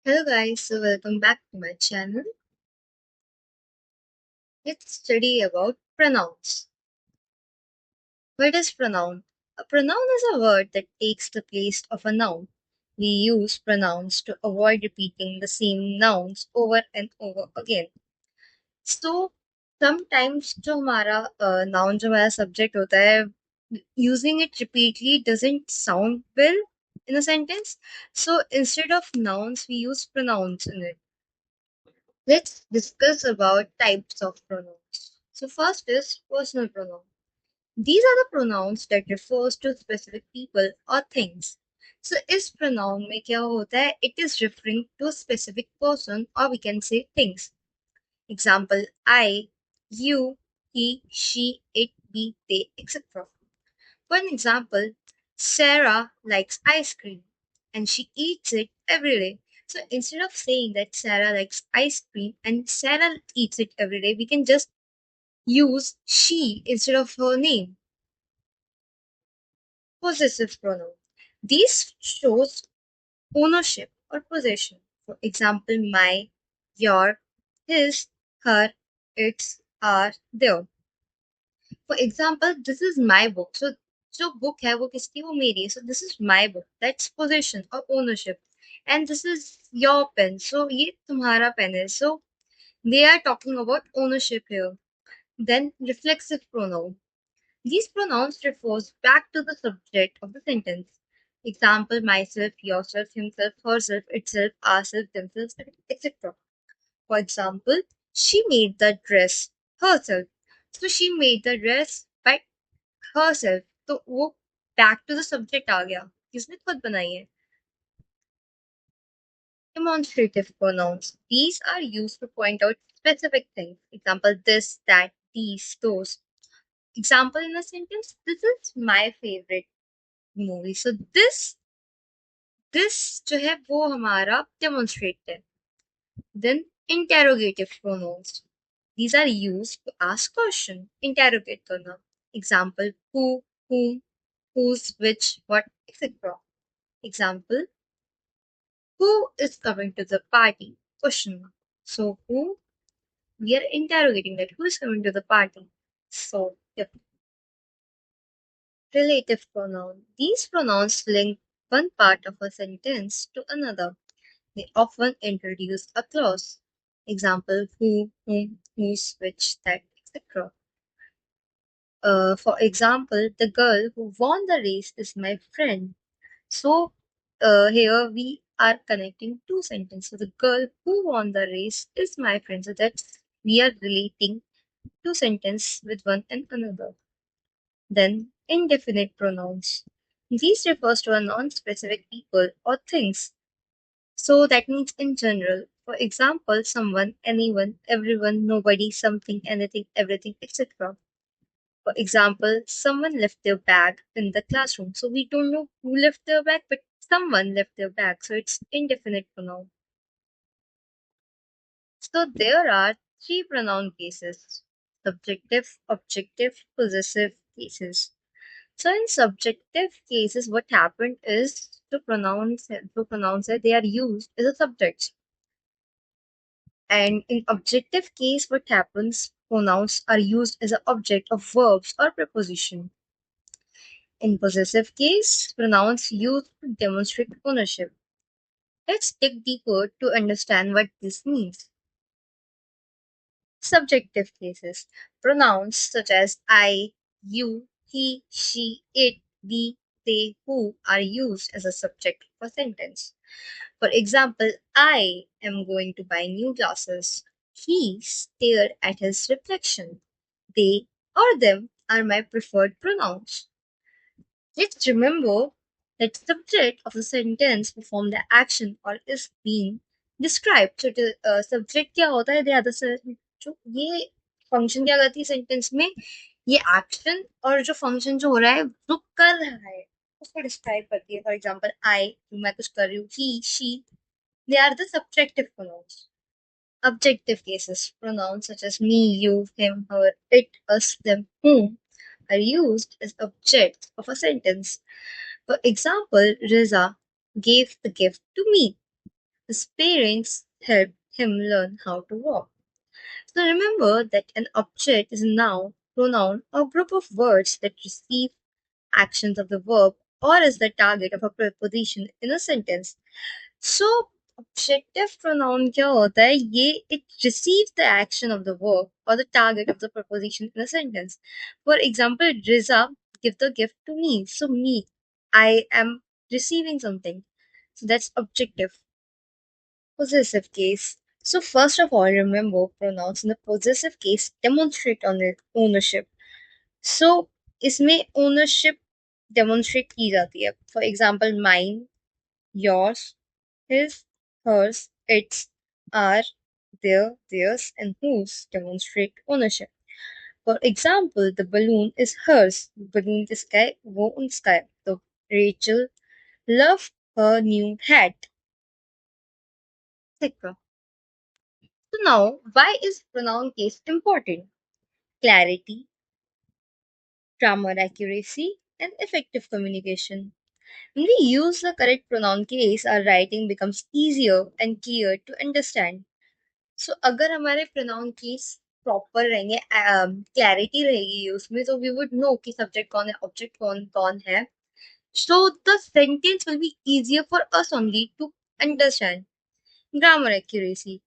Hello guys, so welcome back to my channel. Let's study about pronouns. What is pronoun? A pronoun is a word that takes the place of a noun. We use pronouns to avoid repeating the same nouns over and over again. So sometimes जो हमारा noun जो हमारा subject होता है, using it repeatedly doesn't sound well in a sentence. So instead of nouns, we use pronouns in it. Let's discuss about types of pronouns. So first is personal pronoun. These are the pronouns that refers to specific people or things. So इस pronoun में क्या होता है? It is referring to a specific person or we can say things. Example: I, you, he, she, it, we, they, etc. For an example, Sarah likes ice cream and she eats it every day. So instead of saying that Sarah likes ice cream and Sarah eats it every day, we can just use she instead of her name. Possessive pronoun. These shows ownership or possession. For example, my, your, his, her, its, our, their. For example, this is my book. So जो book है वो किसकी वो मेरी है. So this is my book. That's possession or ownership. And this is your pen. So ये तुम्हारा pen है. So they are talking about ownership here. Then reflexive pronoun. These pronouns refers back to the subject of the sentence. Example: myself, yourself, himself, herself, itself, ourselves, themselves, etc. For example, she made the dress herself. So she made the dress by herself. तो वो back to the subject आ गया किसने खुद बनाई है. Demonstrative pronouns. These are used to point out specific things. Example: this, that, these, those. Example in a sentence: this is my favorite movie. So this जो है वो हमारा demonstrate है. Then interrogative pronouns. These are used to ask question. Interrogate करना. Example: who, whom, whose, which, what, etc. Example: who is coming to the party? Question mark. So who? We are interrogating that who is coming to the party. So yep. Relative pronoun. These pronouns link one part of a sentence to another. They often introduce a clause. Example: who, whom, whose, which, that, etc. For example, the girl who won the race is my friend. So here we are connecting two sentences. So the girl who won the race is my friend. So that's we are relating two sentences with one and another. Then indefinite pronouns. These refers to a non-specific people or things. So that means in general. For example, someone, anyone, everyone, nobody, something, anything, everything, etc. For example, someone left their bag in the classroom. So we don't know who left their bag, but someone left their bag. So it's indefinite pronoun. So there are three pronoun cases: subjective, objective, possessive cases. So in subjective cases, what happened is to pronounce it, they are used as a subject. And in objective case, what happens? Pronouns are used as an object of verbs or preposition. In possessive case, pronouns used to demonstrate ownership. Let's dig deeper to understand what this means. Subjective cases. Pronouns such as I, you, he, she, it, we, they, who are used as a subject of a sentence. For example, I am going to buy new glasses. He stared at his reflection. They or them are my preferred pronouns. Let's remember that subject of the sentence perform the action or is being described. So subject क्या होता है? जो ये function क्या करती है sentence में? ये action और जो function जो हो रहा है जो कर रहा है उसको describe करती है. For example, I मैं कुछ कर रही हूँ. He, she, they are the subjective pronouns. Objective cases. Pronouns such as me, you, him, her, it, us, them, whom are used as objects of a sentence. For example, Riza gave the gift to me. His parents helped him learn how to walk. So remember that an object is a noun, pronoun, or group of words that receive actions of the verb or is the target of a preposition in a sentence. So objective pronoun क्या होता है ये it receives the action of the verb or the target of the preposition in a sentence. For example, Riza give the gift to me. So me, I am receiving something. So that's objective. Possessive case. So first of all, remember pronouns in the possessive case demonstrate on it ownership. So इसमें ownership demonstrate की जाती है. For example, mine, yours, his, hers, its, our, their, theirs, and whose demonstrate ownership. For example, the balloon is hers. Balloon किसका है? वो उसका है. So Rachel loved her new hat. etc. So now, why is pronoun case important? Clarity, grammar accuracy, and effective communication. When we use the correct pronoun case, our writing becomes easier and clear to understand. So अगर हमारे pronoun case proper रहेंगे, clarity रहेगी उसमें, तो we would know कि subject कौन है, object कौन कौन है. So the sentence will be easier for us only to understand. Grammar accuracy.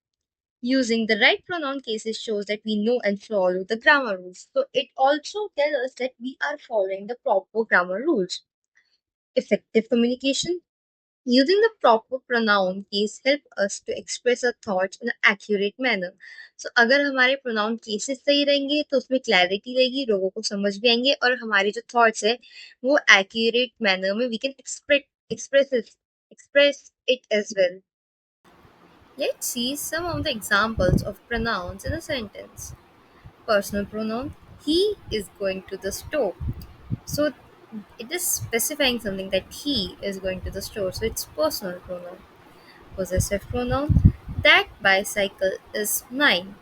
Using the right pronoun cases shows that we know and follow the grammar rules. So it also tells us that we are following the proper grammar rules. Effective communication. Using the proper pronoun case help us to express our thoughts in an accurate manner. So अगर हमारे pronoun cases सही रहेंगे तो उसमें clarity रहेगी, लोगों को समझ भी आएंगे और हमारे जो thoughts है वो accurate manner में we can express it as well. Let's see some of the examples of pronouns in a sentence. Personal pronoun. He is going to the store. So it is specifying something that he is going to the store. So it's personal pronoun. Possessive pronoun. That bicycle is mine.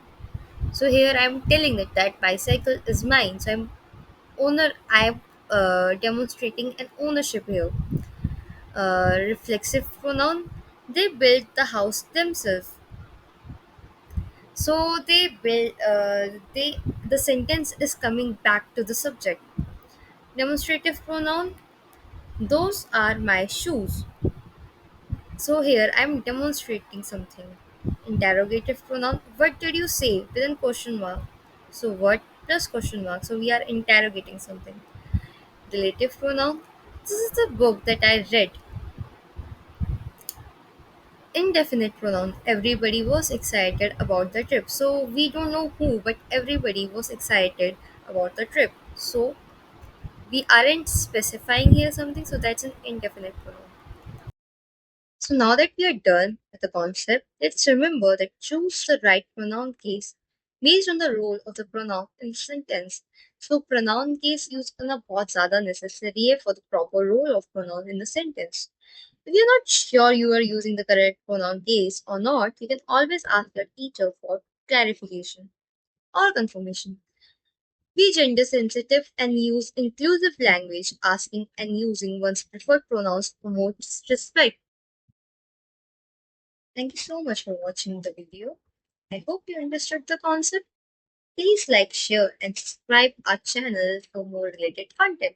So here I'm telling that that bicycle is mine. So I'm demonstrating an ownership here. Reflexive pronoun. They built the house themselves. So the sentence is coming back to the subject. Demonstrative pronoun. Those are my shoes. So here I'm demonstrating something. Interrogative pronoun. What did you say? Within question mark. So what plus question mark. So we are interrogating something. Relative pronoun. This is the book that I read. Indefinite pronoun. Everybody was excited about the trip. So we don't know who, but everybody was excited about the trip. So we aren't specifying here something. So that's an indefinite pronoun. So now that we are done with the concept, let's remember that choose the right pronoun case based on the role of the pronoun in the sentence. So pronoun case use करना बहुत ज़्यादा necessary है for the proper role of pronoun in the sentence. If you're not sure you are using the correct pronoun case or not, you can always ask your teacher for clarification or confirmation. Be gender sensitive and use inclusive language. Asking and using one's preferred pronouns promotes respect. Thank you so much for watching the video. I hope you understood the concept. Please like, share, and subscribe our channel for more related content.